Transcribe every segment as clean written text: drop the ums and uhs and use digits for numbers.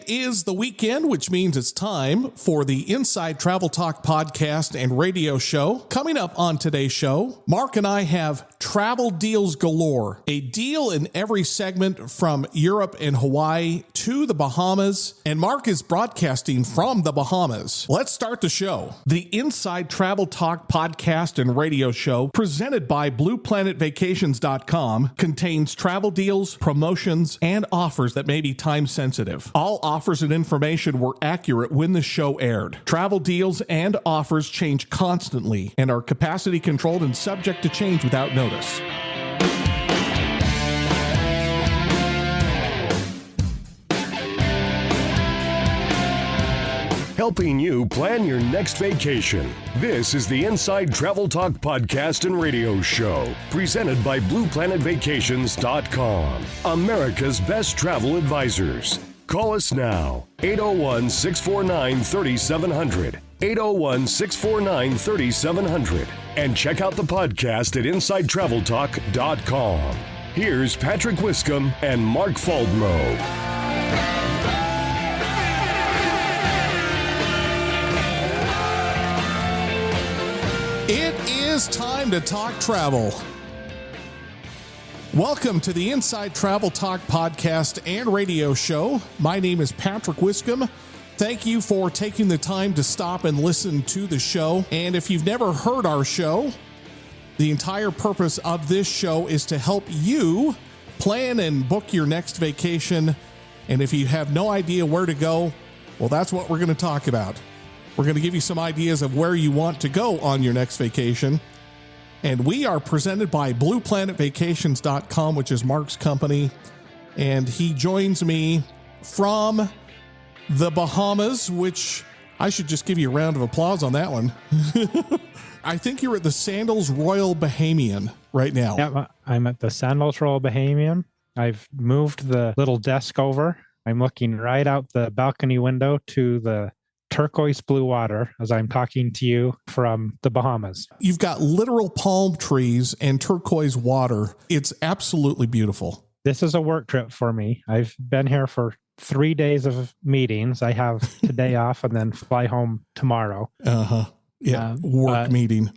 It is the weekend, which means it's time for the Inside Travel Talk podcast and radio show. Coming up on today's show, Mark and I have travel deals galore. A deal in every segment from Europe and Hawaii to the Bahamas. And Mark is broadcasting from the Bahamas. Let's start the show. The Inside Travel Talk podcast and radio show, presented by BluePlanetVacations.com, contains travel deals, promotions, and offers that may be time sensitive. All offers and information were accurate when the show aired. Travel deals and offers change constantly and are capacity controlled and subject to change without notice. Helping you plan your next vacation. This is the Inside Travel Talk podcast and radio show, presented by BluePlanetVacations.com, America's best travel advisors. Call us now, 801-649-3700, 801-649-3700, and check out the podcast at InsideTravelTalk.com. Here's Patrick Wiscombe and Mark Faldmo. It is time to talk travel. Welcome to the Inside Travel Talk podcast and radio show. My name is Patrick Wiscombe. Thank you for taking the time to stop and listen to the show. And if you've never heard our show, the entire purpose of this show is to help you plan and book your next vacation. And if you have no idea where to go, well, that's what we're going to talk about. We're going to give you some ideas of where you want to go on your next vacation. And we are presented by BluePlanetVacations.com, which is Mark's company. And he joins me from the Bahamas, which I should just give you a round of applause on that one. I think you're at the Sandals Royal Bahamian right now. Yeah, I'm at the Sandals Royal Bahamian. I've moved the little desk over. I'm looking right out the balcony window to the turquoise blue water as I'm talking to you from the Bahamas. You've got literal palm trees and turquoise water. It's absolutely beautiful. This is a work trip for me. I've been here for 3 days of meetings. I have today off and then fly home tomorrow. Yeah. Work meeting.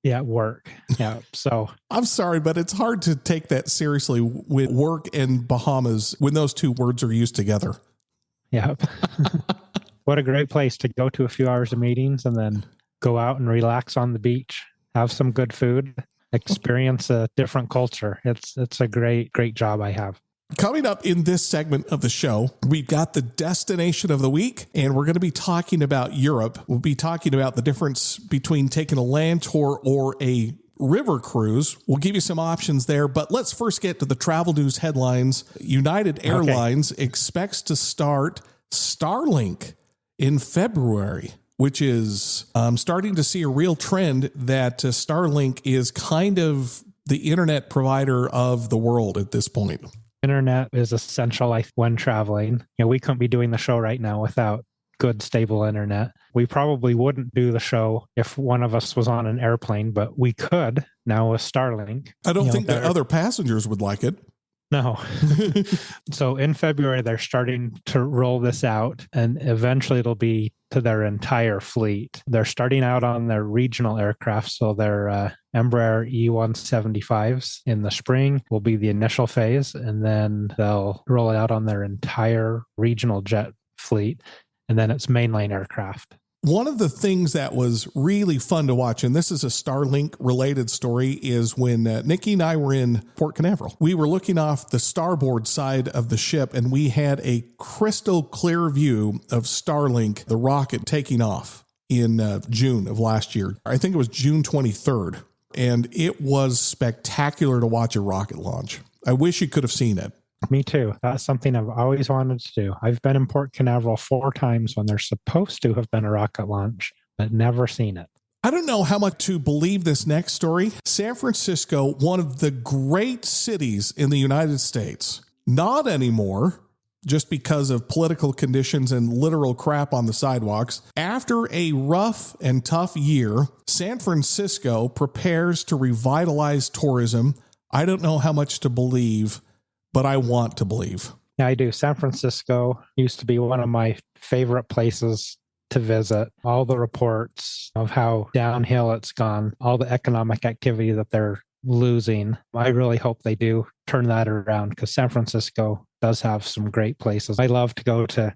Yeah, work. Yeah. So I'm sorry, but it's hard to take that seriously with work and Bahamas when those two words are used together. Yeah. What a great place to go to a few hours of meetings and then go out and relax on the beach, have some good food, experience a different culture. It's a great job I have. Coming up in this segment of the show, we've got the destination of the week, and we're going to be talking about Europe. We'll be talking about the difference between taking a land tour or a river cruise. We'll give you some options there, but let's first get to the travel news headlines. United Airlines expects to start Starlink in February, which is starting to see a real trend that Starlink is kind of the internet provider of the world at this point. Internet is essential when traveling. We couldn't be doing the show right now without good, stable internet. We probably wouldn't do the show if one of us was on an airplane, but we could now with Starlink. I don't think that other passengers would like it. No. So in February, they're starting to roll this out, and eventually it'll be to their entire fleet. They're starting out on their regional aircraft. So their Embraer E175s in the spring will be the initial phase, and then they'll roll it out on their entire regional jet fleet. And then it's mainline aircraft. One of the things that was really fun to watch, and this is a Starlink related story, is when Nikki and I were in Port Canaveral. We were looking off the starboard side of the ship, and we had a crystal clear view of Starlink, the rocket, taking off in June of last year. I think it was June 23rd, and it was spectacular to watch a rocket launch. I wish you could have seen it. Me too. That's something I've always wanted to do. I've been in Port Canaveral 4 times when there's supposed to have been a rocket launch, but never seen it. I don't know how much to believe this next story. San Francisco, one of the great cities in the United States, not anymore, just because of political conditions and literal crap on the sidewalks. After a rough and tough year, San Francisco prepares to revitalize tourism. I don't know how much to believe, but I want to believe. Yeah, I do. San Francisco used to be one of my favorite places to visit. All the reports of how downhill it's gone, all the economic activity that they're losing. I really hope they do turn that around because San Francisco does have some great places. I love to go to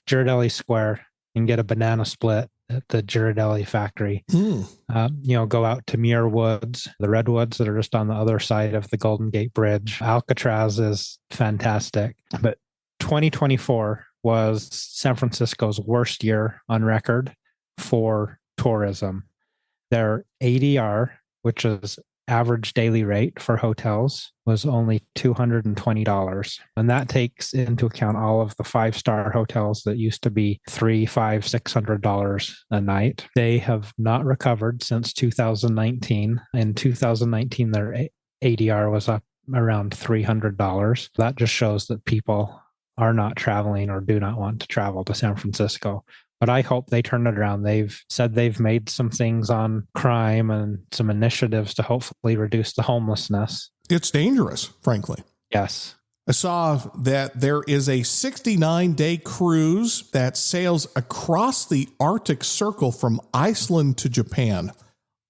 Ghirardelli Square and get a banana split at the Ghirardelli factory. Go out to Muir Woods, the redwoods that are just on the other side of the Golden Gate Bridge. Alcatraz is fantastic. But 2024 was San Francisco's worst year on record for tourism. Their ADR, which is average daily rate for hotels, was only $220. And that takes into account all of the 5-star hotels that used to be $300, $500, $600 a night. They have not recovered since 2019. In 2019, their ADR was up around $300. That just shows that people are not traveling or do not want to travel to San Francisco. But I hope they turn it around. They've said they've made some things on crime and some initiatives to hopefully reduce the homelessness. It's dangerous, frankly. Yes. I saw that there is a 69-day cruise that sails across the Arctic Circle from Iceland to Japan.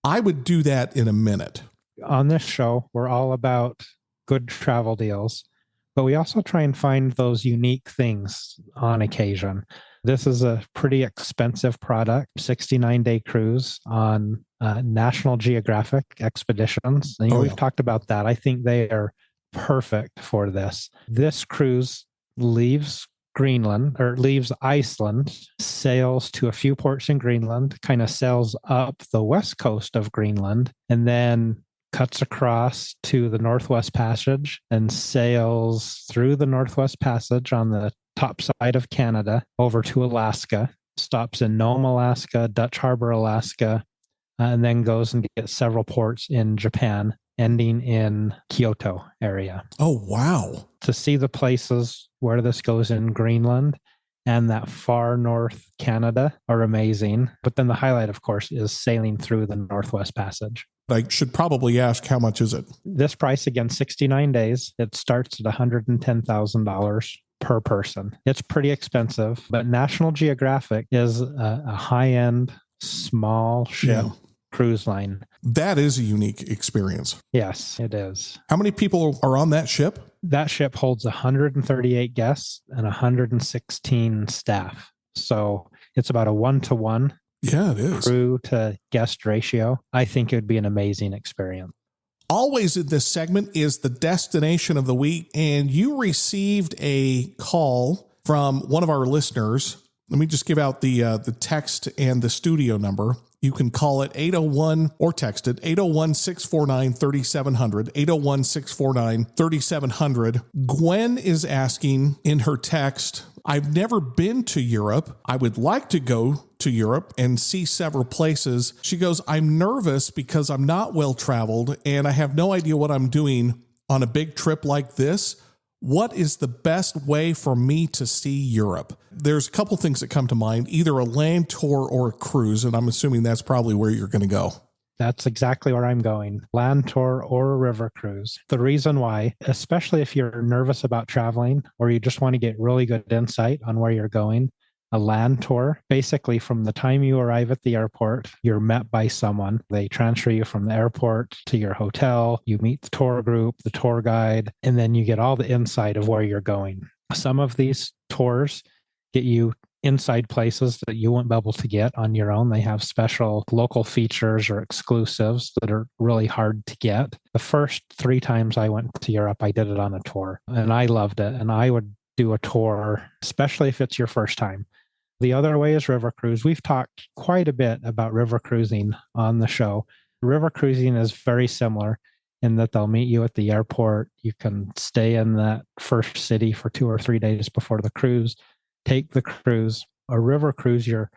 I would do that in a minute. On this show, we're all about good travel deals, but we also try and find those unique things on occasion. This is a pretty expensive product, 69-day cruise on National Geographic expeditions. And, we've talked about that. I think they are perfect for this. This cruise leaves Iceland, sails to a few ports in Greenland, kind of sails up the west coast of Greenland, and then cuts across to the Northwest Passage and sails through the Northwest Passage on the top side of Canada over to Alaska, stops in Nome, Alaska, Dutch Harbor, Alaska, and then goes and gets several ports in Japan, ending in Kyoto area. Oh, wow. To see the places where this goes in Greenland and that far north Canada are amazing. But then the highlight, of course, is sailing through the Northwest Passage. I should probably ask, how much is it? This price, again, 69 days. It starts at $110,000 per person. It's pretty expensive, but National Geographic is a high-end, small ship cruise line. That is a unique experience. Yes, it is. How many people are on that ship? That ship holds 138 guests and 116 staff. So it's about a 1-to-1 it is. Crew to guest ratio. I think it would be an amazing experience. Always in this segment is the destination of the week, and you received a call from one of our listeners. Let me just give out the text and the studio number. You can call it 801 or text it 801-649-3700, 801-649-3700. Gwen is asking in her text, I've never been to Europe. I would like to go to Europe and see several places. She goes, I'm nervous because I'm not well traveled and I have no idea what I'm doing on a big trip like this. What is the best way for me to see Europe? There's a couple things that come to mind, either a land tour or a cruise, and I'm assuming that's probably where you're going to go. That's exactly where I'm going. Land tour or a river cruise. The reason why, especially if you're nervous about traveling or you just want to get really good insight on where you're going, a land tour, basically from the time you arrive at the airport, you're met by someone. They transfer you from the airport to your hotel. You meet the tour group, the tour guide, and then you get all the insight of where you're going. Some of these tours get you inside places that you won't be able to get on your own. They have special local features or exclusives that are really hard to get. The first 3 times I went to Europe, I did it on a tour, and I loved it. And I would do a tour, especially if it's your first time. The other way is river cruise. We've talked quite a bit about river cruising on the show. River cruising is very similar in that they'll meet you at the airport. You can stay in that first city for 2 or 3 days before the cruise. Take the cruise. A river cruise, you're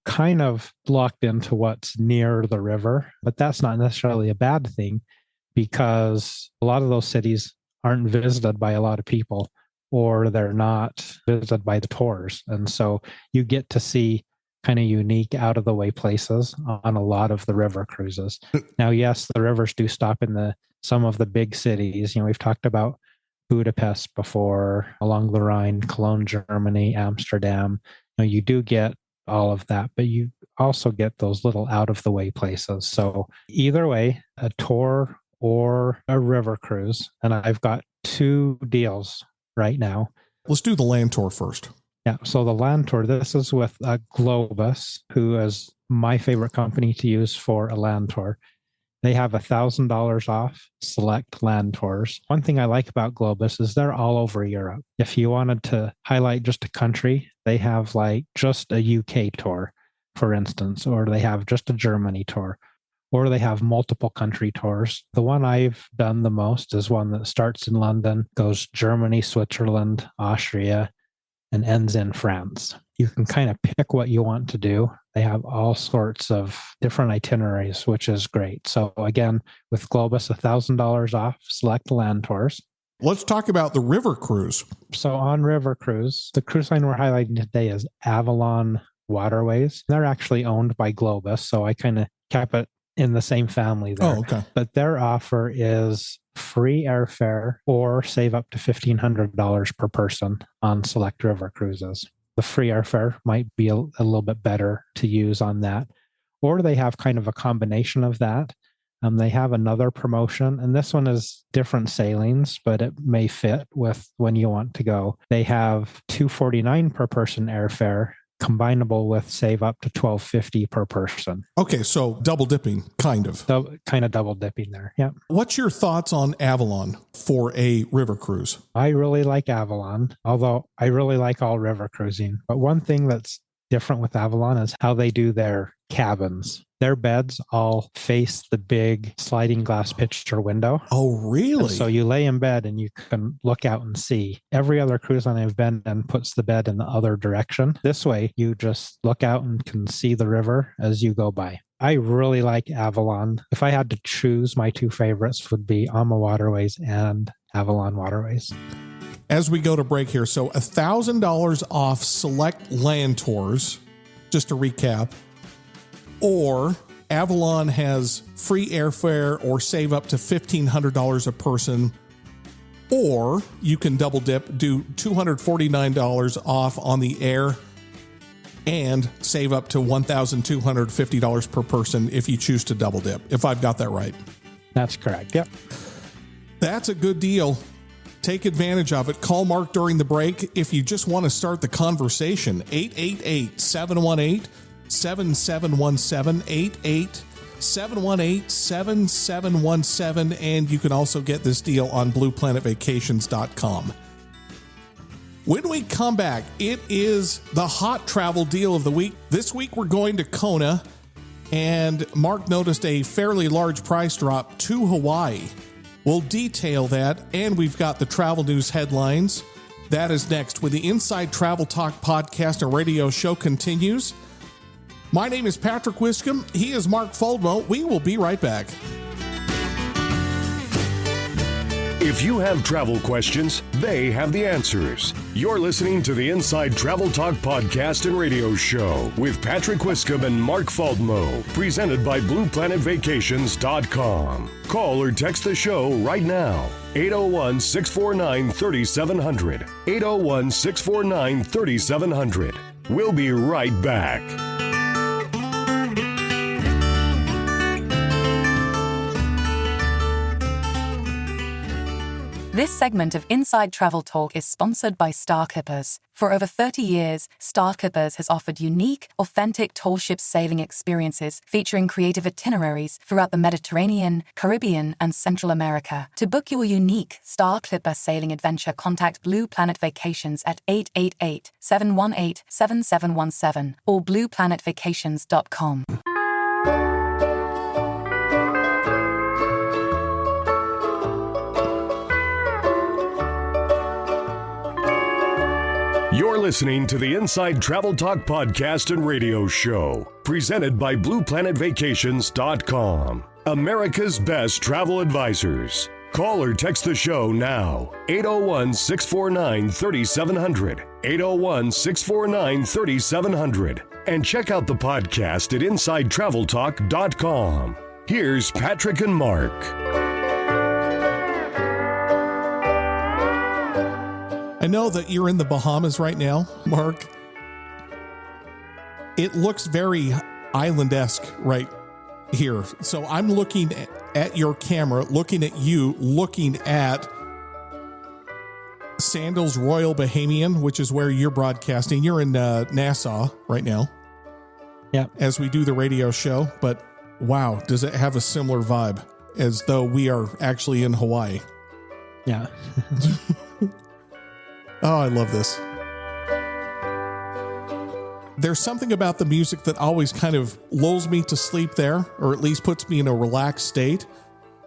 kind of locked into what's near the river, but that's not necessarily a bad thing because a lot of those cities aren't visited by a lot of people, or they're not visited by the tours. And so you get to see kind of unique, out of the way places on a lot of the river cruises. Now, yes, the rivers do stop in some of the big cities. We've talked about Budapest before, along the Rhine, Cologne, Germany, Amsterdam. You do get all of that, but you also get those little out of the way places. So either way, a tour or a river cruise. And I've got 2 deals right now. Let's do the land tour first. Yeah. So the land tour, this is with Globus, who is my favorite company to use for a land tour. They have $1,000 off select land tours. One thing I like about Globus is they're all over Europe. If you wanted to highlight just a country, they have like just a UK tour, for instance, or they have just a Germany tour, or they have multiple country tours. The one I've done the most is one that starts in London, goes Germany, Switzerland, Austria, and ends in France. You can kind of pick what you want to do. They have all sorts of different itineraries, which is great. So again, with Globus, $1,000 off select land tours. Let's talk about the river cruise. So on river cruise, the cruise line we're highlighting today is Avalon Waterways. They're actually owned by Globus, so I kind of kept it in the same family there. Oh, okay. But their offer is free airfare or save up to $1,500 per person on select river cruises. The free airfare might be a little bit better to use on that. Or they have kind of a combination of that. They have another promotion, and this one is different sailings, but it may fit with when you want to go. They have $249 per person airfare, combinable with save up to $1,250 per person. Okay, so double dipping, kind of. Kind of double dipping there. Yeah. What's your thoughts on Avalon for a river cruise? I really like Avalon, although I really like all river cruising. But one thing that's different with Avalon is how they do their cabins. Their beds all face the big sliding glass picture window. Oh, really? And so you lay in bed and you can look out and see. Every other cruise line I've been in puts the bed in the other direction. This way, you just look out and can see the river as you go by. I really like Avalon. If I had to choose, my 2 favorites would be Ama Waterways and Avalon Waterways. As we go to break here, so $1,000 off select land tours, just to recap, or Avalon has free airfare or save up to $1,500 a person, or you can double dip, do $249 off on the air and save up to $1,250 per person if you choose to double dip, if I've got that right. That's correct. Yep. That's a good deal. Take advantage of it. Call Mark during the break if you just want to start the conversation. 888-718-7717, 888-718-7717, and you can also get this deal on blueplanetvacations.com. When we come back, it is the hot travel deal of the week. This week we're going to Kona, and Mark noticed a fairly large price drop to Hawaii. We'll detail that, and we've got the travel news headlines. That is next when the Inside Travel Talk podcast and radio show continues. My name is Patrick Wiscombe. He is Mark Foldmo. We will be right back. If you have travel questions, they have the answers. You're listening to the Inside Travel Talk podcast and radio show with Patrick Wiscombe and Mark Foldmo, presented by BluePlanetVacations.com. Call or text the show right now. 801-649-3700. 801-649-3700. We'll be right back. This segment of Inside Travel Talk is sponsored by Starkippers. For over 30 years, Starkippers has offered unique, authentic tall ship sailing experiences featuring creative itineraries throughout the Mediterranean, Caribbean, and Central America. To book your unique Star Clipper sailing adventure, contact Blue Planet Vacations at 888-718-7717 or blueplanetvacations.com. You're listening to the Inside Travel Talk podcast and radio show, presented by BluePlanetVacations.com, America's best travel advisors. Call or text the show now, 801-649-3700, 801-649-3700, and check out the podcast at InsideTravelTalk.com. Here's Patrick and Mark. I know that you're in the Bahamas right now, Mark. It looks very island-esque right here. So I'm looking at your camera, looking at you, looking at Sandals Royal Bahamian, which is where you're broadcasting. You're in Nassau right now. Yeah. As we do the radio show. But wow, does it have a similar vibe as though we are actually in Hawaii? Yeah. Oh, I love this. There's something about the music that always kind of lulls me to sleep there, or at least puts me in a relaxed state.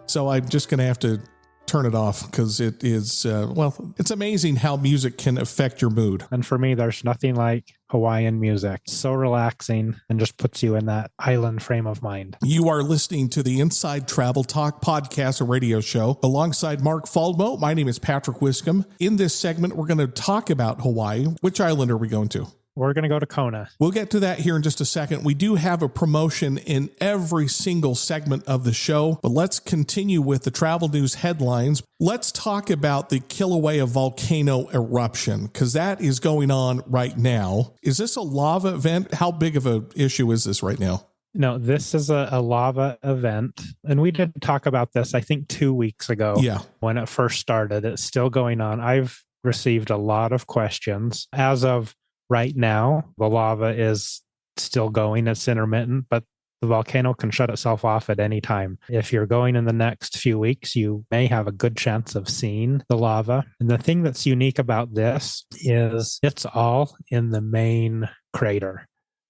So I'm just going to have to turn it off because it is, it's amazing how music can affect your mood. And for me, there's nothing like Hawaiian music. So relaxing and just puts you in that island frame of mind. You are listening to the Inside Travel Talk podcast, a radio show, alongside Mark Faldmo. My name is Patrick Wiscombe. In this segment, we're going to talk about Hawaii. Which island are we going to? We're going to go to Kona. We'll get to that here in just a second. We do have a promotion in every single segment of the show, but let's continue with the travel news headlines. Let's talk about the Kilauea volcano eruption, because that is going on right now. Is this a lava event? How big of an issue is this right now? No, this is a lava event. And we did talk about this, I think, 2 weeks ago. Yeah. When it first started. It's still going on. I've received a lot of questions. As of right now, the lava is still going. It's intermittent, but the volcano can shut itself off at any time. If you're going in the next few weeks, you may have a good chance of seeing the lava. And the thing that's unique about this is it's all in the main crater.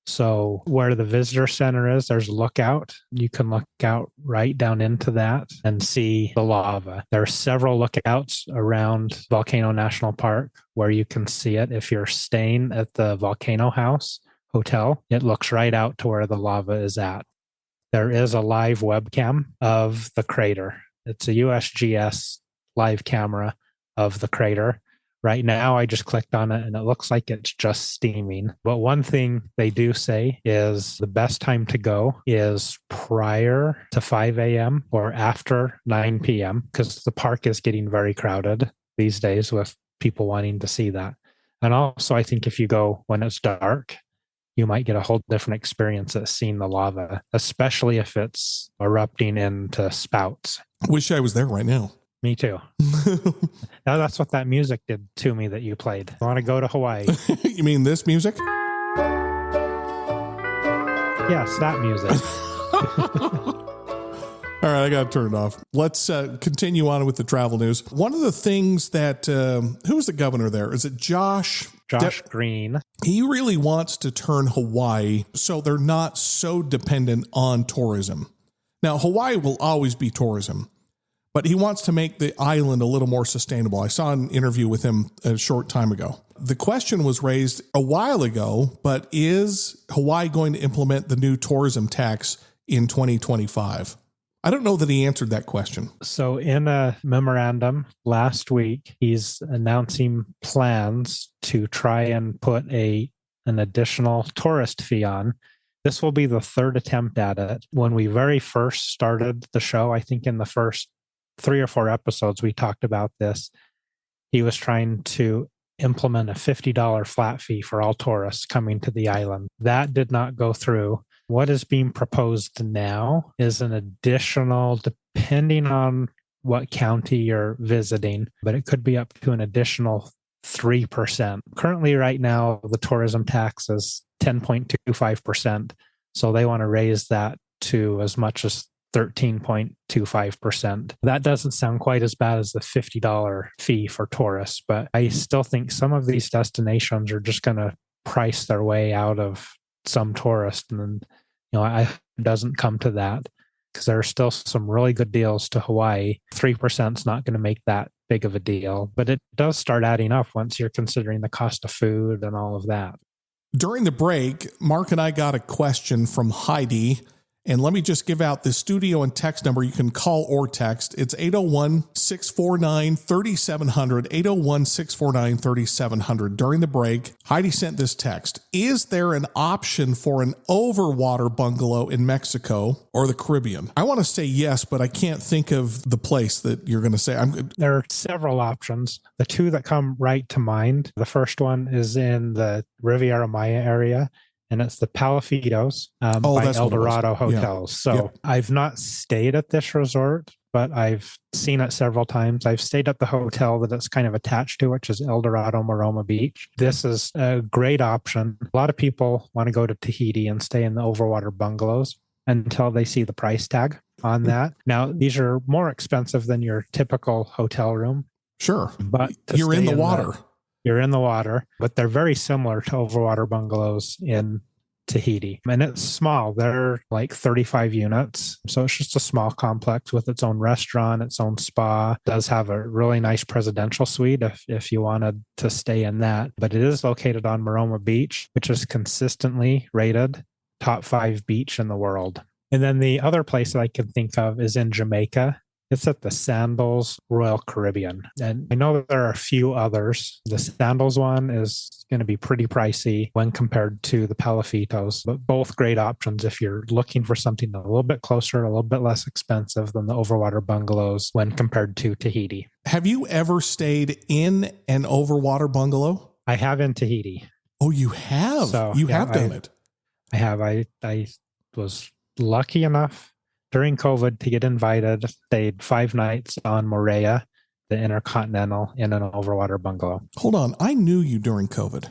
So where the visitor center is, there's a lookout. You can look out right down into that and see the lava. There are several lookouts around Volcano National Park where you can see it. If you're staying at the Volcano House Hotel, it looks right out to where the lava is at. There is a live webcam of the crater. It's a USGS live camera of the crater. Right now, I just clicked on it and it looks like it's just steaming. But one thing they do say is the best time to go is prior to 5 a.m. or after 9 p.m. because the park is getting very crowded these days with people wanting to see that. And also, I think if you go when it's dark, you might get a whole different experience at seeing the lava, especially if it's erupting into spouts. Wish I was there right now. Me too. Now that's what that music did to me that you played. I want to go to Hawaii. You mean this music? Yes, that music. All right, I got to turn it off. Let's continue on with the travel news. One of the things that, who's the governor there? Is it Josh Green. He really wants to turn Hawaii so they're not so dependent on tourism. Now, Hawaii will always be tourism, but he wants to make the island a little more sustainable. I saw an interview with him a short time ago. The question was raised a while ago, but is Hawaii going to implement the new tourism tax in 2025? I don't know that he answered that question. So in a memorandum last week, he's announcing plans to try and put an additional tourist fee on. This will be the third attempt at it. When we very first started the show, I think in the first 3 or 4 episodes, we talked about this. He was trying to implement a $50 flat fee for all tourists coming to the island. That did not go through. What is being proposed now is an additional, depending on what county you're visiting, but it could be up to an additional 3%. Currently, right now, the tourism tax is 10.25%. So they want to raise that to as much as 13.25%. That doesn't sound quite as bad as the $50 fee for tourists, but I still think some of these destinations are just going to price their way out of some tourists. And, it doesn't come to that because there are still some really good deals to Hawaii. 3% is not going to make that big of a deal, but it does start adding up once you're considering the cost of food and all of that. During the break, Mark and I got a question from Heidi, And let me just give out the studio and text number. You can call or text. It's 801-649-3700, 801-649-3700. During the break, Heidi sent this text. Is there an option for an overwater bungalow in Mexico or the Caribbean? I want to say yes, but I can't think of the place that you're going to say. There are several options. The two that come right to mind, the first one is in the Riviera Maya area, and it's the Palafitos by El Dorado Hotels. Yeah. So I've not stayed at this resort, but I've seen it several times. I've stayed at the hotel that it's kind of attached to, which is El Dorado Maroma Beach. This is a great option. A lot of people want to go to Tahiti and stay in the overwater bungalows until they see the price tag on that. Now, these are more expensive than your typical hotel room. Sure. But you're in the water. You're in the water, but they're very similar to overwater bungalows in Tahiti. And it's small. They're like 35 units. So it's just a small complex with its own restaurant, its own spa. It does have a really nice presidential suite if you wanted to stay in that. But it is located on Maroma Beach, which is consistently rated top 5 beach in the world. And then the other place that I can think of is in Jamaica. It's at the Sandals Royal Caribbean. And I know that there are a few others. The Sandals one is going to be pretty pricey when compared to the Palafitos, but both great options if you're looking for something a little bit closer, a little bit less expensive than the overwater bungalows when compared to Tahiti. Have you ever stayed in an overwater bungalow? I have in Tahiti. Oh, you have? So, you have done it. I have. I was lucky enough during COVID to get invited, stayed 5 nights on Moorea, the Intercontinental, in an overwater bungalow. Hold on. I knew you during COVID.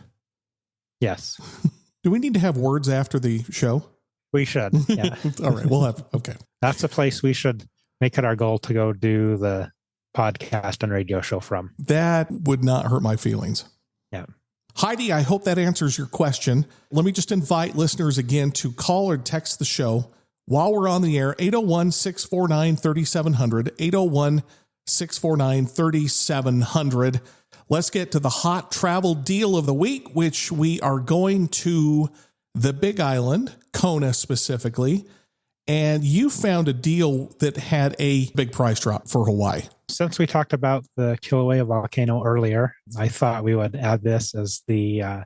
Yes. Do we need to have words after the show? We should. Yeah. All right. We'll have, okay. That's a place we should make it our goal to go do the podcast and radio show from. That would not hurt my feelings. Yeah. Heidi, I hope that answers your question. Let me just invite listeners again to call or text the show while we're on the air, 801-649-3700, 801-649-3700. Let's get to the hot travel deal of the week, which we are going to the Big Island, Kona specifically. And you found a deal that had a big price drop for Hawaii. Since we talked about the Kilauea volcano earlier, I thought we would add this as the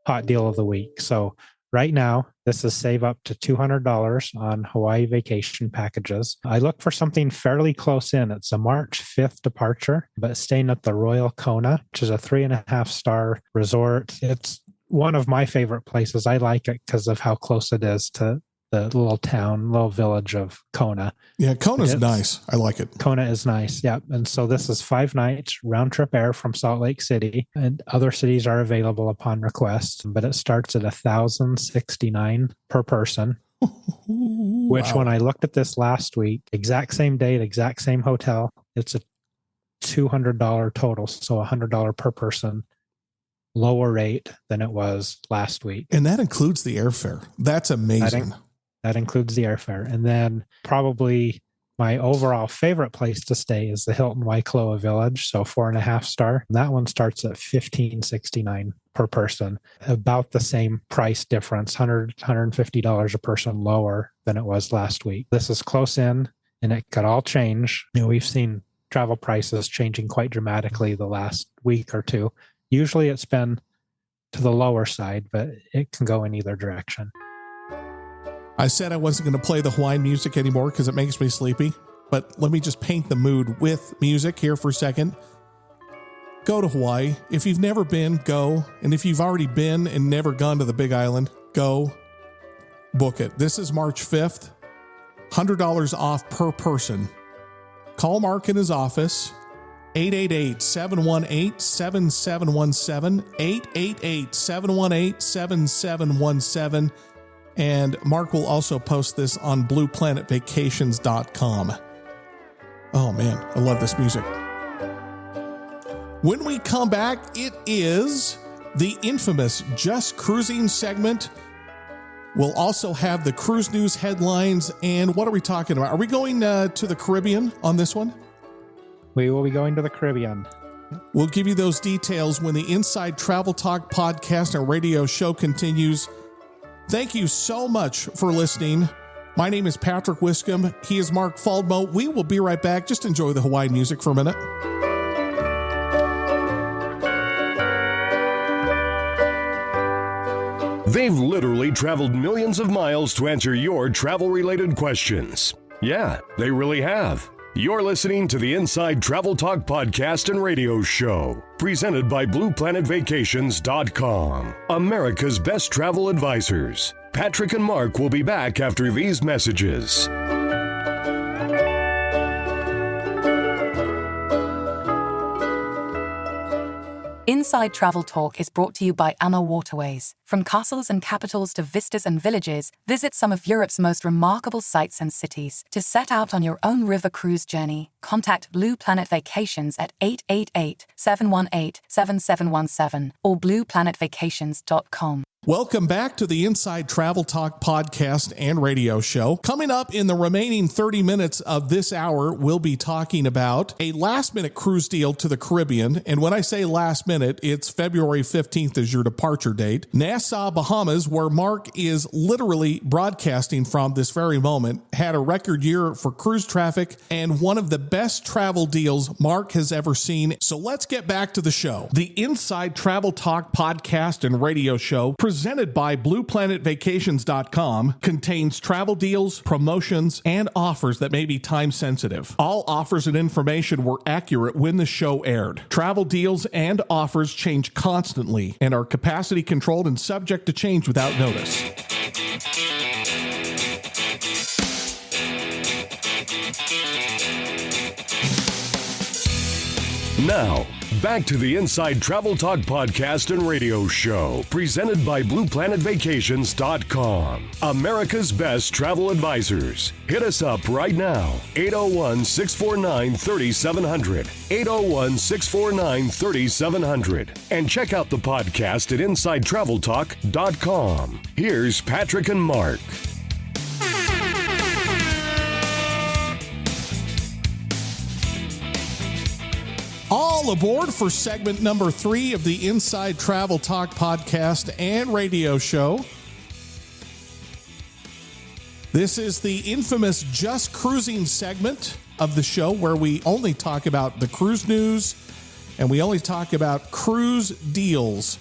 hot deal of the week. So right now, this is save up to $200 on Hawaii vacation packages. I look for something fairly close in. It's a March 5th departure, but staying at the Royal Kona, which is a 3.5-star resort. It's one of my favorite places. I like it because of how close it is to the little town, little village of Kona. Yeah, Kona's nice. I like it. Kona is nice. Yeah. And so this is 5 nights, round trip air from Salt Lake City, and other cities are available upon request, but it starts at $1,069 per person, which when I looked at this last week, exact same date, exact same hotel, it's a $200 total. So $100 per person, lower rate than it was last week. And that includes the airfare. That's amazing. That includes the airfare. And then probably my overall favorite place to stay is the Hilton Waikoloa Village. So 4.5 star. That one starts at $1,569 per person. About the same price difference, $150 a person lower than it was last week. This is close in and it could all change. You know, we've seen travel prices changing quite dramatically the last week or two. Usually it's been to the lower side, but it can go in either direction. I said I wasn't going to play the Hawaiian music anymore because it makes me sleepy, but let me just paint the mood with music here for a second. Go to Hawaii. If you've never been, go. And if you've already been and never gone to the Big Island, go. Book it. This is March 5th. $100 off per person. Call Mark in his office. 888-718-7717, 888-718-7717. And Mark will also post this on blueplanetvacations.com. Oh man, I love this music. When we come back, it is the infamous Just Cruising segment. We'll also have the cruise news headlines. And what are we talking about? Are we going to the Caribbean on this one? We will be going to the Caribbean. We'll give you those details when the Inside Travel Talk podcast and radio show continues. Thank you so much for listening. My name is Patrick Wiscombe. He is Mark Faldmo. We will be right back. Just enjoy the Hawaii music for a minute. They've literally traveled millions of miles to answer your travel-related questions. Yeah, they really have. You're listening to the Inside Travel Talk podcast and radio show, presented by BluePlanetVacations.com, America's best travel advisors. Patrick and Mark will be back after these messages. Inside Travel Talk is brought to you by AMA Waterways. From castles and capitals to vistas and villages, visit some of Europe's most remarkable sites and cities. To set out on your own river cruise journey, contact Blue Planet Vacations at 888-718-7717 or blueplanetvacations.com. Welcome back to the Inside Travel Talk podcast and radio show. Coming up in the remaining 30 minutes of this hour, we'll be talking about a last-minute cruise deal to the Caribbean. And when I say last minute, it's February 15th is your departure date. Nassau, Bahamas, where Mark is literally broadcasting from this very moment, had a record year for cruise traffic and one of the best travel deals Mark has ever seen. So let's get back to the show. The Inside Travel Talk podcast and radio show, presented by BluePlanetVacations.com, contains travel deals, promotions, and offers that may be time sensitive. All offers and information were accurate when the show aired. Travel deals and offers change constantly and are capacity controlled and subject to change without notice. Now, back to the Inside Travel Talk podcast and radio show, presented by BluePlanetVacations.com, America's best travel advisors. Hit us up right now, 801-649-3700, 801-649-3700, and check out the podcast at InsideTravelTalk.com. Here's Patrick and Mark. All aboard for segment number 3 of the Inside Travel Talk podcast and radio show. This is the infamous Just Cruising segment of the show where we only talk about the cruise news and we only talk about cruise deals.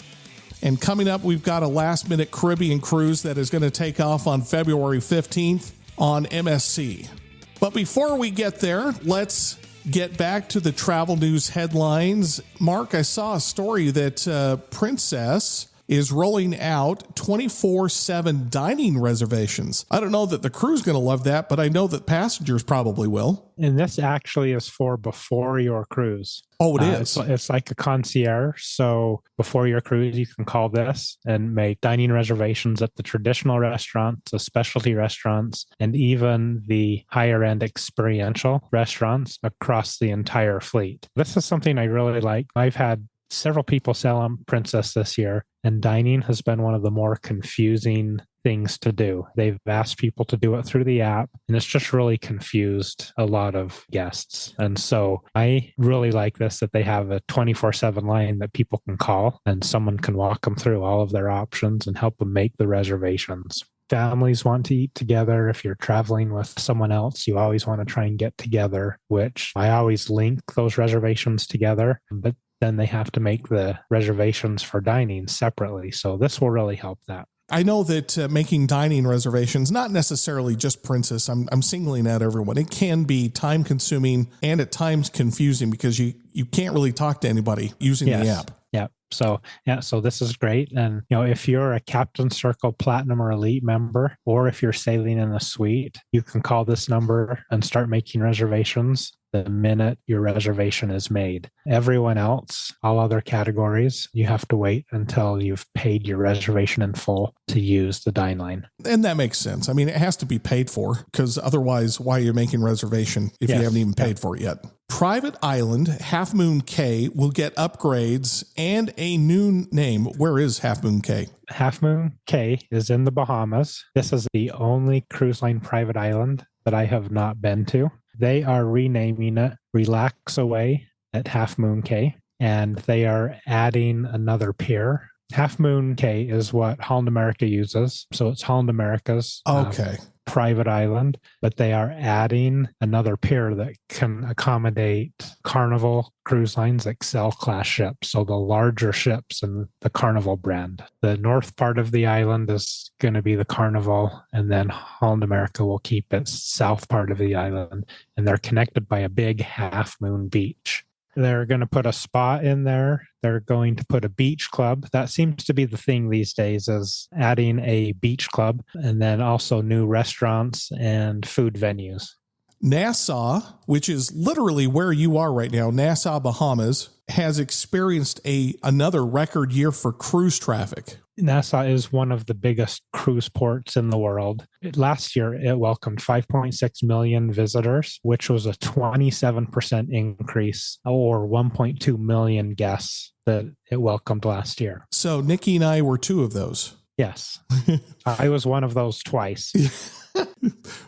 And coming up, we've got a last-minute Caribbean cruise that is going to take off on February 15th on MSC. But before we get there, let's get back to the travel news headlines. Mark, I saw a story that Princess is rolling out 24/7 dining reservations. I don't know that the crew's going to love that, but I know that passengers probably will. And this actually is for before your cruise. Oh, it is? It's like a concierge. So before your cruise, you can call this and make dining reservations at the traditional restaurants, the specialty restaurants, and even the higher end experiential restaurants across the entire fleet. This is something I really like. I've had several people sell on Princess this year, and dining has been one of the more confusing things to do. They've asked people to do it through the app, and it's just really confused a lot of guests. And so I really like this, that they have a 24/7 line that people can call, and someone can walk them through all of their options and help them make the reservations. Families want to eat together. If you're traveling with someone else, you always want to try and get together, which I always link those reservations together. But then they have to make the reservations for dining separately. So this will really help that. I know that making dining reservations, not necessarily just Princess, I'm singling out everyone. It can be time consuming and at times confusing because you can't really talk to anybody using the app. Yeah. So this is great. And, if you're a Captain Circle Platinum or Elite member, or if you're sailing in a suite, you can call this number and start making reservations the minute your reservation is made. Everyone else, all other categories, you have to wait until you've paid your reservation in full to use the dine line. And that makes sense. I mean, it has to be paid for because otherwise, why are you making reservation if you haven't even paid for it yet? Private Island Half Moon Cay will get upgrades and a new name. Where is Half Moon Cay? Half Moon Cay is in the Bahamas. This is the only cruise line private island that I have not been to. They are renaming it Relax Away at Half Moon Cay, and they are adding another pier. Half Moon Cay is what Holland America uses, so it's Holland America's private island, but they are adding another pier that can accommodate Carnival Cruise Line's Excel class ships. So the larger ships in the Carnival brand. The north part of the island is going to be the Carnival, and then Holland America will keep its south part of the island, and they're connected by a big half moon beach. They're going to put a spa in there. They're going to put a beach club. That seems to be the thing these days, is adding a beach club, and then also new restaurants and food venues. Nassau, which is literally where you are right now, Nassau, Bahamas, has experienced another record year for cruise traffic. Nassau is one of the biggest cruise ports in the world. Last year, it welcomed 5.6 million visitors, which was a 27% increase, or 1.2 million guests that it welcomed last year. So Nikki and I were two of those. Yes. I was one of those twice.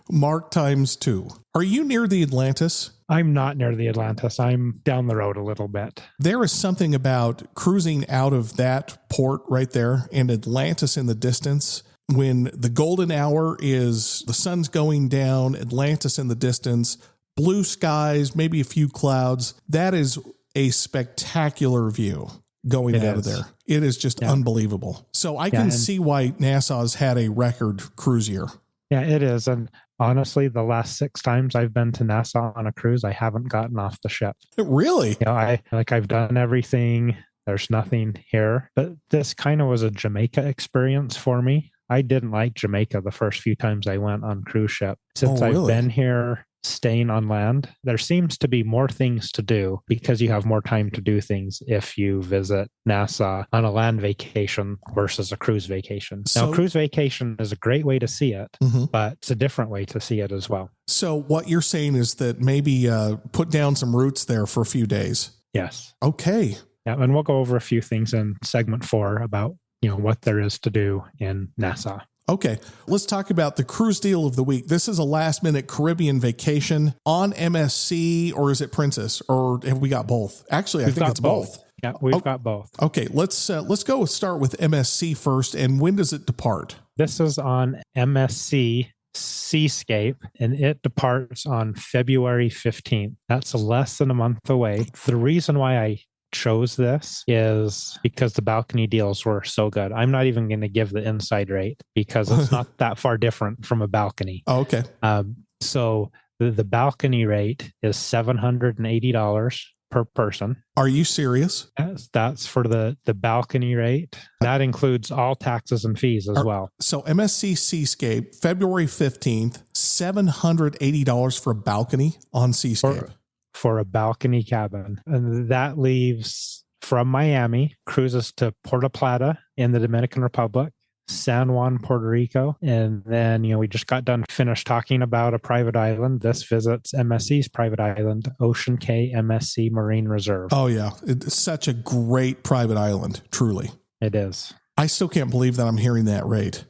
Mark times 2. Are you near the Atlantis? I'm not near the Atlantis. I'm down the road a little bit. There is something about cruising out of that port right there and Atlantis in the distance. When the golden hour is the sun's going down, Atlantis in the distance, blue skies, maybe a few clouds. That is a spectacular view going out of there. It is just unbelievable. So I can see why Nassau's had a record cruise year. Yeah, it is. And honestly, the last 6 times I've been to Nassau on a cruise, I haven't gotten off the ship. Really? I've done everything. There's nothing here. But this kind of was a Jamaica experience for me. I didn't like Jamaica the first few times I went on cruise ship. Since I've been here staying on land, there seems to be more things to do because you have more time to do things if you visit Nassau on a land vacation versus a cruise vacation. Now, cruise vacation is a great way to see it, but it's a different way to see it as well. So what you're saying is that maybe put down some roots there for a few days. Yes. Okay. Yeah, and we'll go over a few things in segment 4 about what there is to do in Nassau. Okay, let's talk about the cruise deal of the week. This is a last-minute Caribbean vacation on MSC, or is it Princess, or have we got both? Actually, I think it's both. Yeah, we've got both. Okay, let's start with MSC first. And when does it depart? This is on MSC Seascape, and it departs on February 15th. That's less than a month away. The reason why I chose this is because the balcony deals were so good. I'm not even going to give the inside rate because it's not that far different from a balcony. Oh, okay. So the balcony rate is $780 per person. Are you serious? That's for the balcony rate. That includes all taxes and fees as well. So MSC Seascape, February 15th, $780 for a balcony on Seascape. For a balcony cabin. And that leaves from Miami, cruises to Puerto Plata in the Dominican Republic, San Juan, Puerto Rico. And then, we just got done finished talking about a private island. This visits MSC's private island, Ocean Cay MSC Marine Reserve. Oh, yeah. It's such a great private island, truly. It is. I still can't believe that I'm hearing that rate.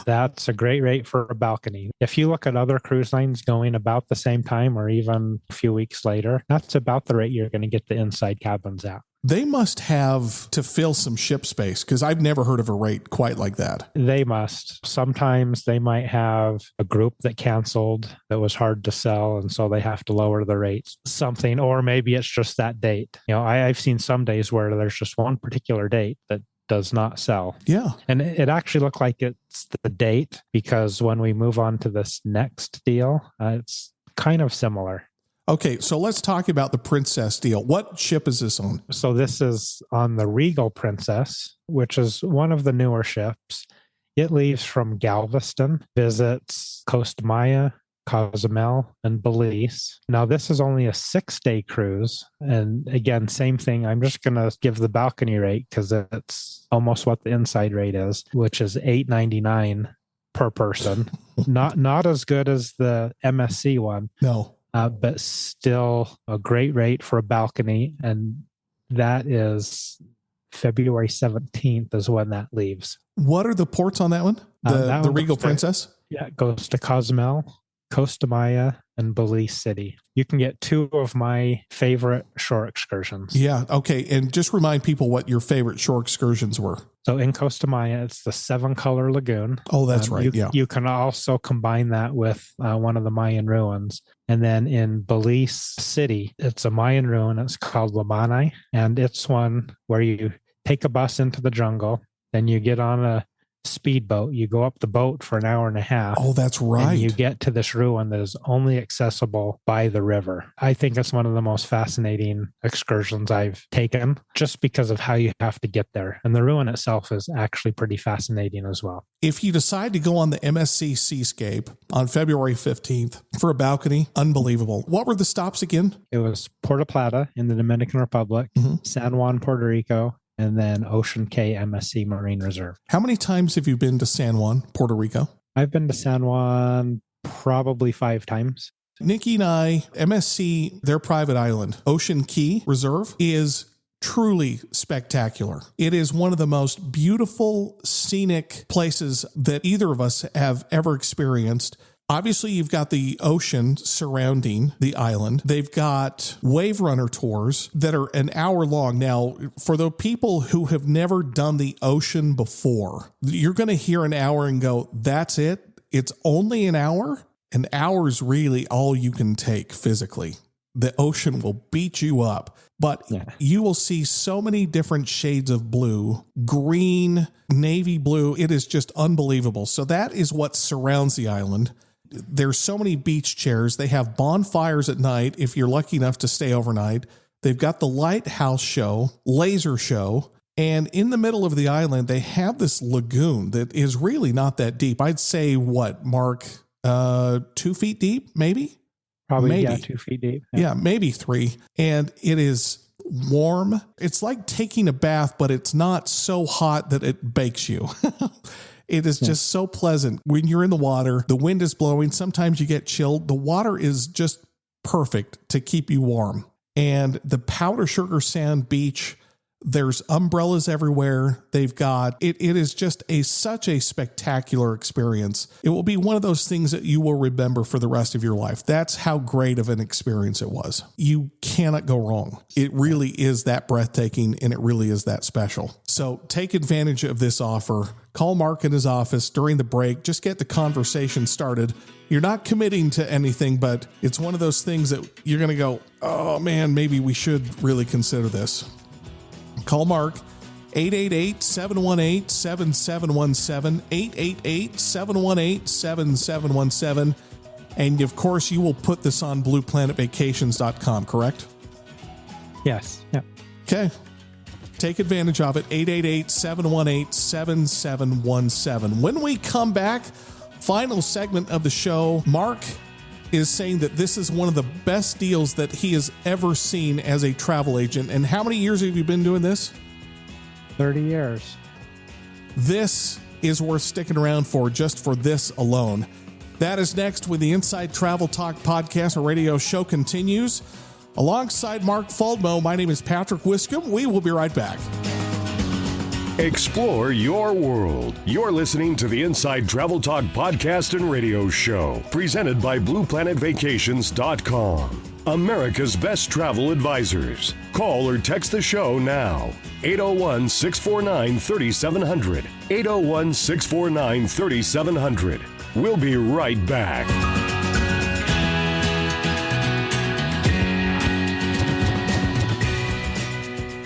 That's a great rate for a balcony. If you look at other cruise lines going about the same time or even a few weeks later, that's about the rate you're going to get the inside cabins at. They must have to fill some ship space because I've never heard of a rate quite like that. They must. Sometimes they might have a group that canceled that was hard to sell, and so they have to lower the rates. Something, or maybe it's just that date. I've seen some days where there's just one particular date that does not sell. Yeah. And it actually looked like it's the date because when we move on to this next deal, it's kind of similar. Okay, so let's talk about the Princess deal. What ship is this on? So this is on the Regal Princess, which is one of the newer ships. It leaves from Galveston, visits Costa Maya, Cozumel, and Bliss. Now, this is only a 6-day cruise. And again, same thing. I'm just going to give the balcony rate because it's almost what the inside rate is, which is $899 per person. Not as good as the MSC one. No. But still a great rate for a balcony. And that is February 17th is when that leaves. What are the ports on that one? The Regal Princess? Yeah, it goes to Cozumel, Costa Maya and Belize City. You can get 2 of my favorite shore excursions. Yeah. Okay. And just remind people what your favorite shore excursions were. So in Costa Maya, it's the 7-color lagoon. Oh, that's right. You can also combine that with one of the Mayan ruins. And then in Belize City, it's a Mayan ruin. It's called Wabanai. And it's one where you take a bus into the jungle, then you get on a speedboat. You go up the boat for an hour and a half. Oh, that's right. And you get to this ruin that is only accessible by the river. I think it's one of the most fascinating excursions I've taken just because of how you have to get there. And the ruin itself is actually pretty fascinating as well. If you decide to go on the MSC Seascape on February 15th for a balcony, unbelievable. What were the stops again? It was Puerto Plata in the Dominican Republic, San Juan, Puerto Rico, and then Ocean Cay MSC Marine Reserve. How many times have you been to San Juan, Puerto Rico? I've been to San Juan probably 5 times. Nikki and I, MSC, their private island, Ocean Cay Reserve, is truly spectacular. It is one of the most beautiful, scenic places that either of us have ever experienced. Obviously, you've got the ocean surrounding the island. They've got wave runner tours that are an hour long. Now, for the people who have never done the ocean before, you're going to hear an hour and go, that's it? It's only an hour? An hour is really all you can take physically. The ocean will beat you up, but you will see so many different shades of blue, green, navy blue. It is just unbelievable. So that is what surrounds the island. There's so many beach chairs. They have bonfires at night if you're lucky enough to stay overnight. They've got the lighthouse show, laser show, and in the middle of the island, they have this lagoon that is really not that deep. I'd say, what, Mark, 2 feet deep, maybe? Probably, maybe. Yeah, 2 feet deep. Yeah, maybe 3. And it is warm. It's like taking a bath, but it's not so hot that it bakes you. It is just so pleasant when you're in the water. The wind is blowing. Sometimes you get chilled. The water is just perfect to keep you warm. And the Powder Sugar Sand Beach, there's umbrellas everywhere. They've got it. It is just such a spectacular experience. It will be one of those things that you will remember for the rest of your life. That's how great of an experience it was. You cannot go wrong. It really is that breathtaking, and it really is that special. So take advantage of this offer. Call Mark in his office during the break. Just get the conversation started. You're not committing to anything, but it's one of those things that you're going to go, oh man, maybe we should really consider this. Call Mark, 888-718-7717, 888-718-7717. And of course, you will put this on blueplanetvacations.com, correct? Yes. Yeah. Okay. Take advantage of it. 888-718-7717. When we come back, final segment of the show, Mark is saying that this is one of the best deals that he has ever seen as a travel agent. And how many years have you been doing this? 30 years. This is worth sticking around for, just for this alone. That is next when the Inside Travel Talk podcast or radio show continues. Alongside Mark Faldmo, my name is Patrick Wiscombe. We will be right back. Explore your world. You're listening to the Inside Travel Talk podcast and radio show, presented by BluePlanetVacations.com, America's best travel advisors. Call or text the show now. 801-649-3700. 801-649-3700. We'll be right back.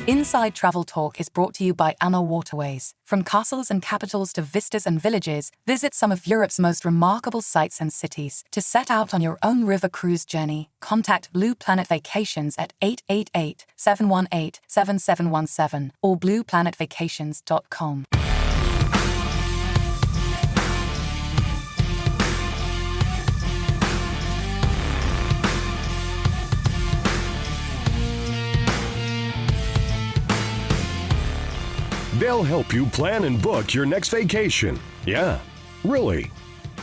Inside Travel Talk is brought to you by Anna Waterways. From castles and capitals to vistas and villages, visit some of Europe's most remarkable sites and cities. To set out on your own river cruise journey, contact Blue Planet Vacations at 888-718-7717 or blueplanetvacations.com. They'll help you plan and book your next vacation. Yeah, really.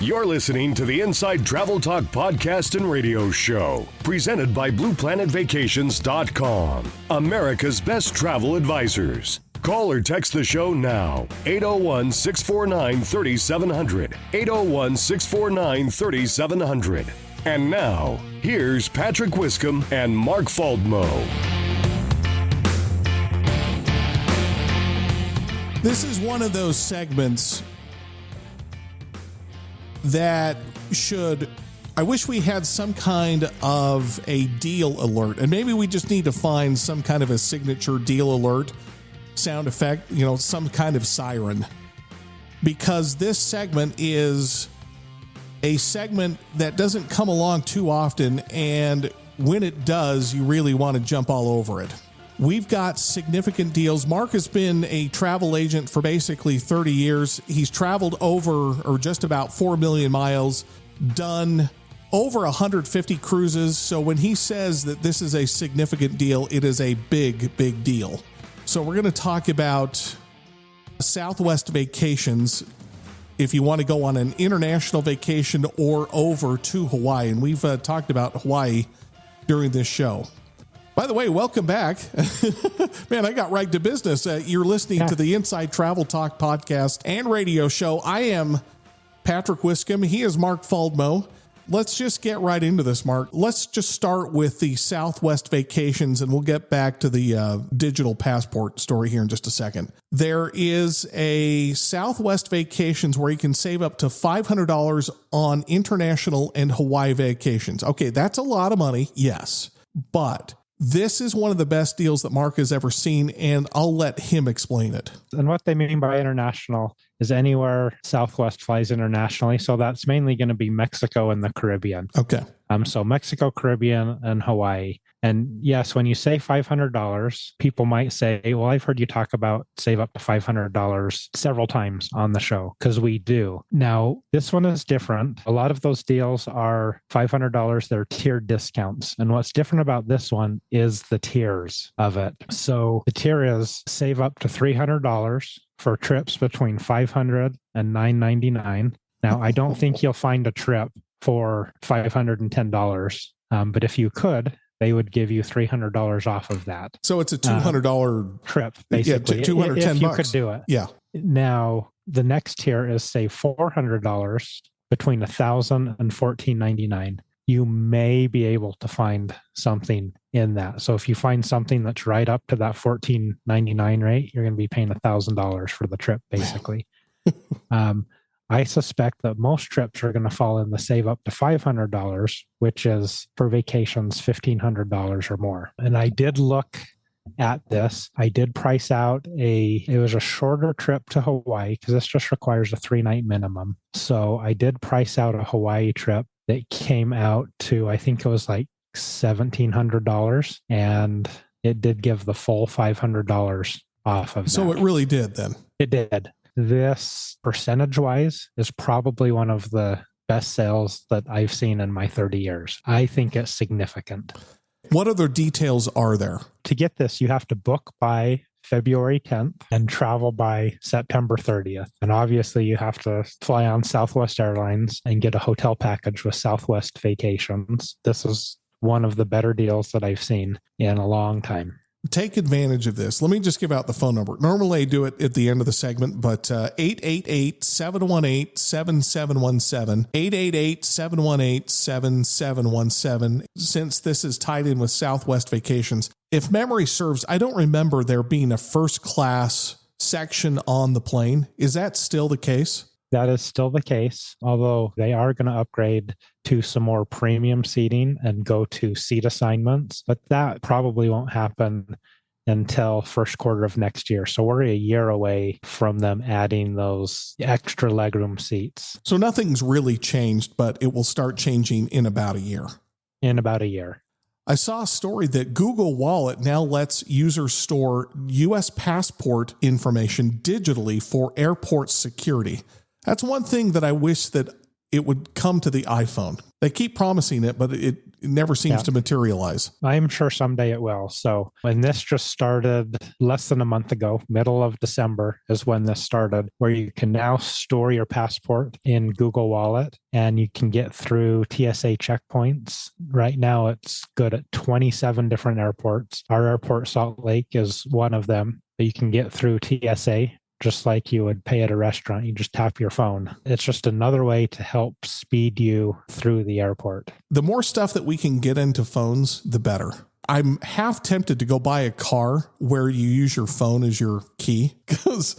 You're listening to the Inside Travel Talk podcast and radio show, presented by BluePlanetVacations.com, America's best travel advisors. Call or text the show now. 801-649-3700. 801-649-3700. And now, here's Patrick Wiscombe and Mark Faldmo. This is one of those segments that I wish we had some kind of a deal alert, and maybe we just need to find some kind of a signature deal alert sound effect, some kind of siren, because this segment is a segment that doesn't come along too often, and when it does, you really want to jump all over it. We've got significant deals. Mark has been a travel agent for basically 30 years. He's traveled over or just about 4 million miles, done over 150 cruises. So when he says that this is a significant deal, it is a big, big deal. So we're going to talk about Southwest Vacations if you want to go on an international vacation or over to Hawaii. And we've talked about Hawaii during this show. By the way, welcome back. Man, I got right to business. You're listening to the Inside Travel Talk podcast and radio show. I am Patrick Wiscombe. He is Mark Faldmo. Let's just get right into this, Mark. Let's just start with the Southwest Vacations, and we'll get back to the digital passport story here in just a second. There is a Southwest Vacations where you can save up to $500 on international and Hawaii vacations. Okay, that's a lot of money, yes, but this is one of the best deals that Mark has ever seen, and I'll let him explain it. And what they mean by international is anywhere Southwest flies internationally. So that's mainly going to be Mexico and the Caribbean. Okay. So Mexico, Caribbean, and Hawaii. And yes, when you say $500, people might say, well, I've heard you talk about save up to $500 several times on the show, because we do. Now, this one is different. A lot of those deals are $500. They're tiered discounts. And what's different about this one is the tiers of it. So the tier is save up to $300 for trips between $500 and $999. Now, I don't think you'll find a trip for $510, but if you could, they would give you $300 off of that. So it's a $200 trip, basically. Yeah, $210 if you could do it. Yeah. Now, the next tier is, say, $400 between $1,000 and $1,499. You may be able to find something in that. So if you find something that's right up to that $1,499 rate, you're going to be paying $1,000 for the trip, basically. I suspect that most trips are going to fall in the save up to $500, which is for vacations $1,500 or more. And I did look at this. I did price out it was a shorter trip to Hawaii, because this just requires a 3-night minimum. So I did price out a Hawaii trip that came out to, I think it was like $1,700, and it did give the full $500 off of that. So it really did then. It did. This, percentage-wise, is probably one of the best sales that I've seen in my 30 years. I think it's significant. What other details are there? To get this, you have to book by February 10th and travel by September 30th. And obviously, you have to fly on Southwest Airlines and get a hotel package with Southwest Vacations. This is one of the better deals that I've seen in a long time. Take advantage of this. Let me just give out the phone number. Normally I do it at the end of the segment, but 888-718-7717, 888-718-7717. Since this is tied in with Southwest Vacations, if memory serves, I don't remember there being a first class section on the plane. Is that still the case? That is still the case, although they are going to upgrade to some more premium seating and go to seat assignments, but that probably won't happen until first quarter of next year. So we're a year away from them adding those extra legroom seats. So nothing's really changed, but it will start changing in about a year. In about a year. I saw a story that Google Wallet now lets users store U.S. passport information digitally for airport security. That's one thing that I wish that it would come to the iPhone. They keep promising it, but it never seems to materialize. I'm sure someday it will. So when this just started less than a month ago, middle of December is when this started, where you can now store your passport in Google Wallet and you can get through TSA checkpoints. Right now, it's good at 27 different airports. Our airport, Salt Lake, is one of them. but you can get through TSA just like you would pay at a restaurant. You just tap your phone. It's just another way to help speed you through the airport. The more stuff that we can get into phones, the better. I'm half tempted to go buy a car where you use your phone as your key, because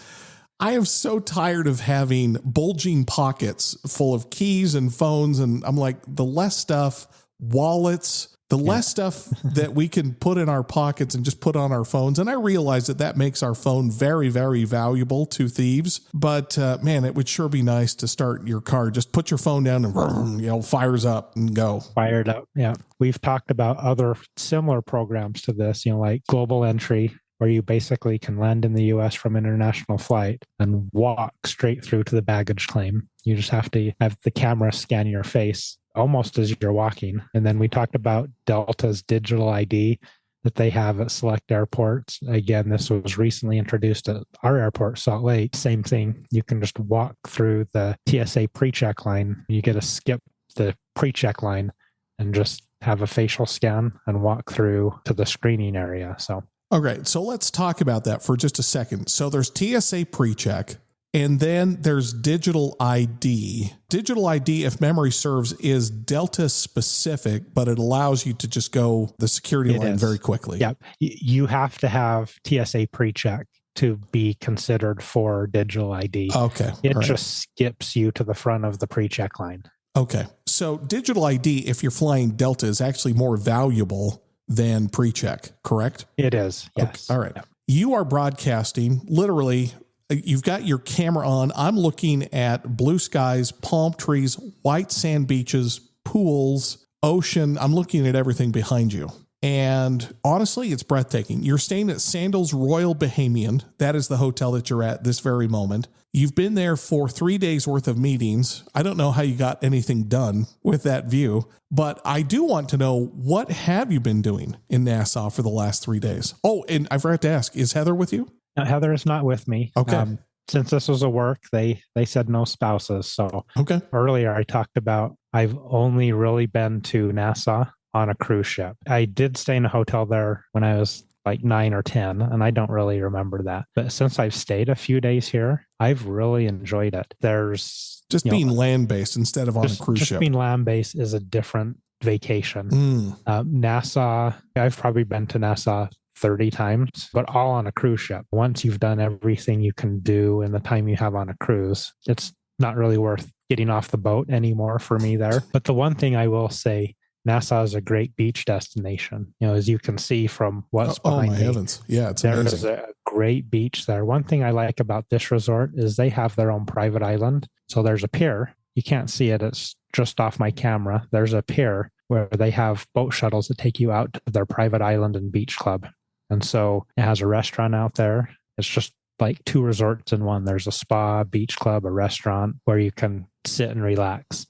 I am so tired of having bulging pockets full of keys and phones. And I'm like, the less stuff, wallets, the less stuff that we can put in our pockets and just put on our phones. And I realize that makes our phone very, very valuable to thieves. But man, it would sure be nice to start your car. Just put your phone down and fires up and go. Fired up. Yeah. We've talked about other similar programs to this, like Global Entry, where you basically can land in the US from international flight and walk straight through to the baggage claim. You just have to have the camera scan your face almost as you're walking. And then we talked about Delta's digital ID that they have at select airports. Again, this was recently introduced at our airport, Salt Lake. Same thing. You can just walk through the TSA pre-check line. You get to skip the pre-check line and just have a facial scan and walk through to the screening area. So, okay, so let's talk about that for just a second. So there's TSA pre-check, and then there's digital ID. Digital ID, if memory serves, is Delta specific, but it allows you to just go the security line very quickly. Yeah, you have to have TSA pre-check to be considered for digital ID. Okay. It just skips you to the front of the pre-check line. Okay. So digital ID, if you're flying Delta, is actually more valuable than pre-check, correct? It is, yes. Okay. All right. Yeah. You are broadcasting, literally, you've got your camera on. I'm looking at blue skies, palm trees, white sand beaches, pools, ocean. I'm looking at everything behind you. And honestly, it's breathtaking. You're staying at Sandals Royal Bahamian. That is the hotel that you're at this very moment. You've been there for 3 days worth of meetings. I don't know how you got anything done with that view, but I do want to know, what have you been doing in Nassau for the last 3 days? Oh, and I forgot to ask, is Heather with you? No, Heather is not with me. Okay. Since this was a work, they said no spouses. So okay. Earlier I talked about I've only really been to Nassau on a cruise ship. I did stay in a hotel there when I was like 9 or 10, and I don't really remember that. But since I've stayed a few days here, I've really enjoyed it. There's just being land-based instead of on a cruise ship. Just being land-based is a different vacation. Nassau, I've probably been to Nassau 30 times, but all on a cruise ship. Once you've done everything you can do in the time you have on a cruise, it's not really worth getting off the boat anymore for me there. But the one thing I will say, Nassau is a great beach destination. As you can see from what's behind me. Oh my heavens. Yeah, it's amazing. There is a great beach there. One thing I like about this resort is they have their own private island. So there's a pier. You can't see it. It's just off my camera. There's a pier where they have boat shuttles that take you out to their private island and beach club. And so it has a restaurant out there. It's just like 2 resorts in one. There's a spa, beach club, a restaurant where you can sit and relax.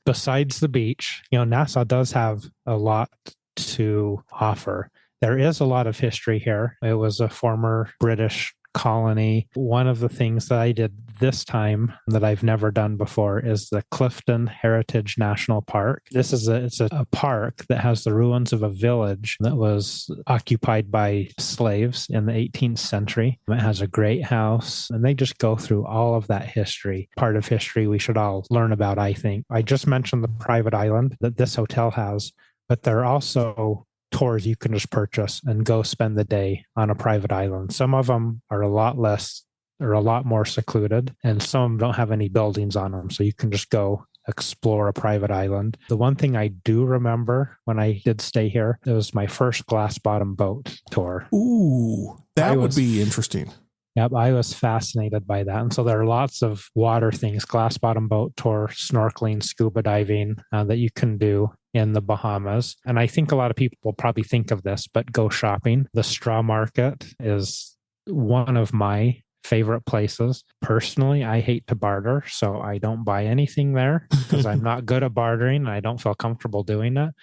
Besides the beach, Nassau does have a lot to offer. There is a lot of history here. It was a former British colony. One of the things that I did this time that I've never done before is the Clifton Heritage National Park. This is a park that has the ruins of a village that was occupied by slaves in the 18th century. It has a great house, and they just go through all of that history. Part of history we should all learn about, I think. I just mentioned the private island that this hotel has, but there are also tours you can just purchase and go spend the day on a private island. Some of them are a lot more secluded, and some of them don't have any buildings on them. So you can just go explore a private island. The one thing I do remember when I did stay here, it was my first glass bottom boat tour. Ooh, that would be interesting. Yep, I was fascinated by that. And so there are lots of water things, glass bottom boat tour, snorkeling, scuba diving that you can do in the Bahamas. And I think a lot of people will probably think of this, but go shopping. The straw market is one of my favorite places. Personally, I hate to barter, so I don't buy anything there because I'm not good at bartering and I don't feel comfortable doing it.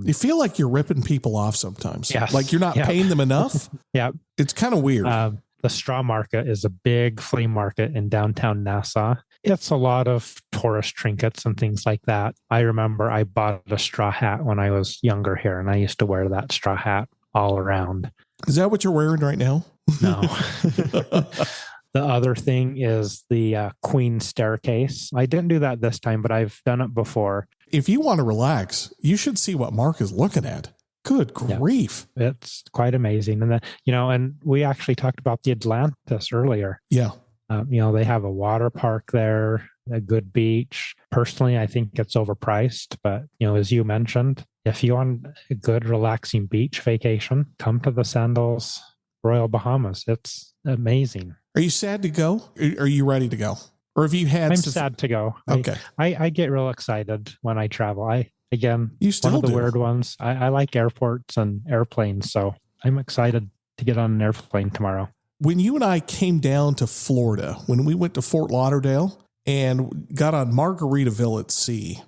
You feel like you're ripping people off sometimes. Yes. Like you're not paying them enough. Yeah. It's kind of weird. The straw market is a big flea market in downtown Nassau. It's a lot of tourist trinkets and things like that. I remember I bought a straw hat when I was younger here, and I used to wear that straw hat all around. Is that what you're wearing right now? No. The other thing is the Queen staircase. I didn't do that this time, but I've done it before. If you want to relax, you should see what Mark is looking at. Good grief. Yeah, it's quite amazing. And then, and we actually talked about the Atlantis earlier. Yeah. They have a water park there, a good beach. Personally, I think it's overpriced, but as you mentioned, if you want a good relaxing beach vacation, come to the Sandals Royal Bahamas. It's amazing. Are you sad to go? Are you ready to go? Or have you had... I'm sad to go. Okay. I get real excited when I travel. You still one of the do. weird ones. I like airports and airplanes, so I'm excited to get on an airplane tomorrow. When you and I came down to Florida, when we went to Fort Lauderdale and got on Margaritaville at sea,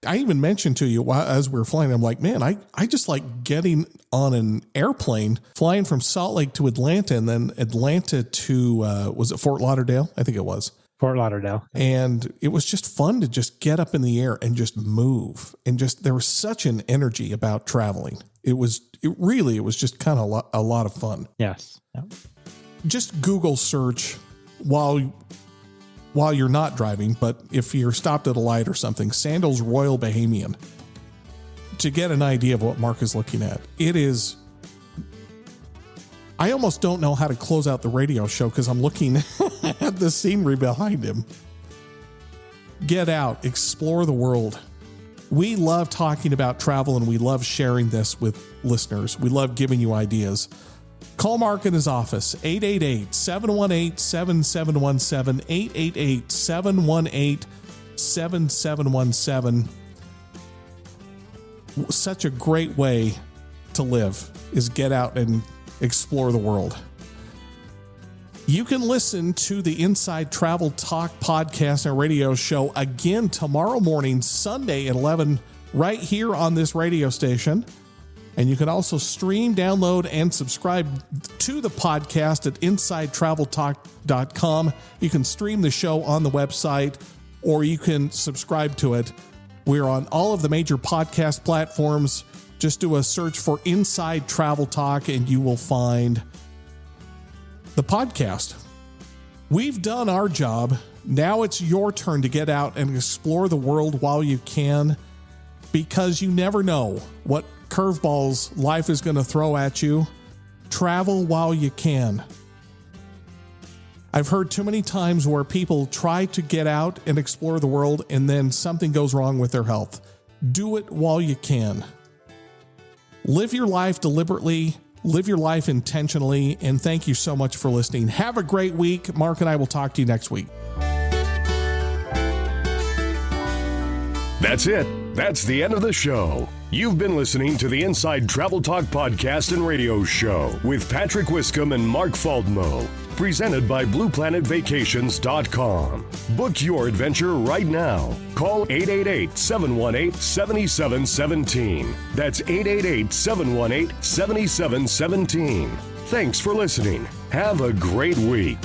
I even mentioned to you as we were flying, I'm like, man, I just like getting on an airplane, flying from Salt Lake to Atlanta, and then Atlanta to, was it Fort Lauderdale? I think it was. Fort Lauderdale. And it was just fun to just get up in the air and just move. And there was such an energy about traveling. It was just kind of a lot of fun. Yes. Yep. Just Google search while you're not driving, but if you're stopped at a light or something, Sandals Royal Bahamian, to get an idea of what Mark is looking at. It is... I almost don't know how to close out the radio show because I'm looking at the scenery behind him. Get out, explore the world. We love talking about travel and we love sharing this with listeners. We love giving you ideas. Call Mark in his office, 888-718-7717, 888-718-7717. Such a great way to live is get out and explore the world. You can listen to the Inside Travel Talk podcast and radio show again tomorrow morning, Sunday at 11, right here on this radio station. And you can also stream, download, and subscribe to the podcast at InsideTravelTalk.com. You can stream the show on the website, or you can subscribe to it. We're on all of the major podcast platforms. Just do a search for Inside Travel Talk and you will find the podcast. We've done our job. Now it's your turn to get out and explore the world while you can, because you never know what curveballs life is going to throw at you. Travel while you can. I've heard too many times where people try to get out and explore the world and then something goes wrong with their health. Do it while you can. Live your life deliberately, live your life intentionally, and thank you so much for listening. Have a great week. Mark and I will talk to you next week. That's it. That's the end of the show. You've been listening to the Inside Travel Talk podcast and radio show with Patrick Wiscombe and Mark Faldmo. Presented by BluePlanetVacations.com. Book your adventure right now. Call 888-718-7717. That's 888-718-7717. Thanks for listening. Have a great week.